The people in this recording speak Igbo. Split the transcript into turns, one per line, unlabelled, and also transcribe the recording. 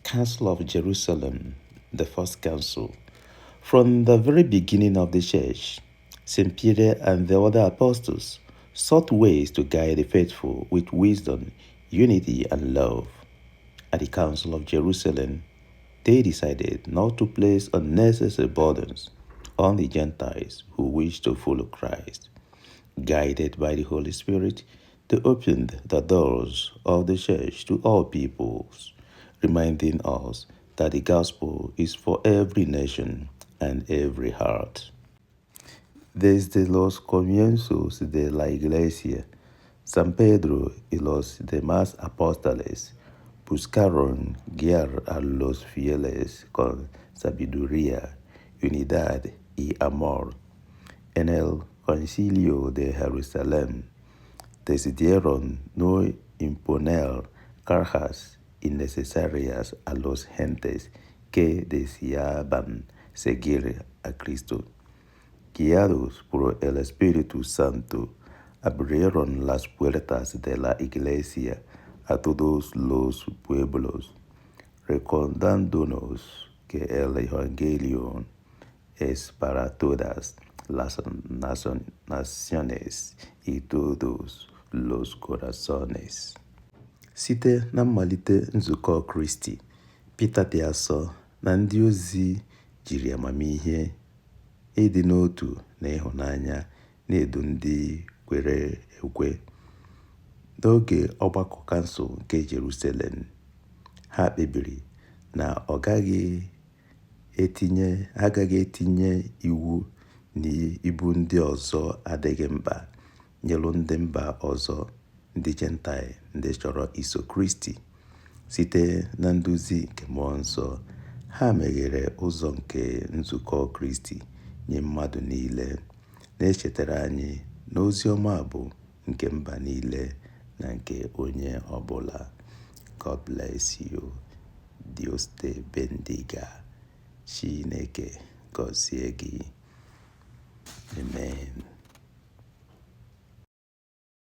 Council of Jerusalem, the first council. From the very beginning of the church, St. Peter and the other apostles sought ways to guide the faithful with wisdom, unity, and love. At the Council of Jerusalem, they decided not to place unnecessary burdens on the Gentiles who wished to follow Christ. Guided by the Holy Spirit, they opened the doors of the church to all peoples, reminding us that the gospel is for every nation and every heart. Desde los comienzos de la Iglesia, San Pedro y los demás apóstoles buscaron guiar a los fieles con sabiduría, unidad y amor. En el Concilio de Jerusalén decidieron no imponer cargas innecesarias a las gentes que deseaban seguir a Cristo. Guiados por el Espíritu Santo, abrieron las puertas de la Iglesia a todos los pueblos, recordándonos que el Evangelio es para todas las naciones y todos los corazones. Site na mmalite nzukọ Kristi, Pita dị Asọ na ndị ozi jiri amamihe, ịdị n'otu na ịhụnanya na-edu ndị kwere ekwe. N'oge ọgbakọ kansụl nke Jerusalem, ha kpebiri na agaghị etinye iwu na ibu ndị ọzọ adịghị mkpa nyelu ndị mba ọzọ, ndị Gentile ndị chọrọ iso Kristi. Site na nduzi nke mmụọ nsọ, ha meghere ụzọ nke nzukọ Kristi nye mmadụ niile, na-echetara anyị na ozi ọma bụ nke mba niile na nke onye ọbụla. God bless you. Dios te bendiga. Chineke gọzie gị. Amen.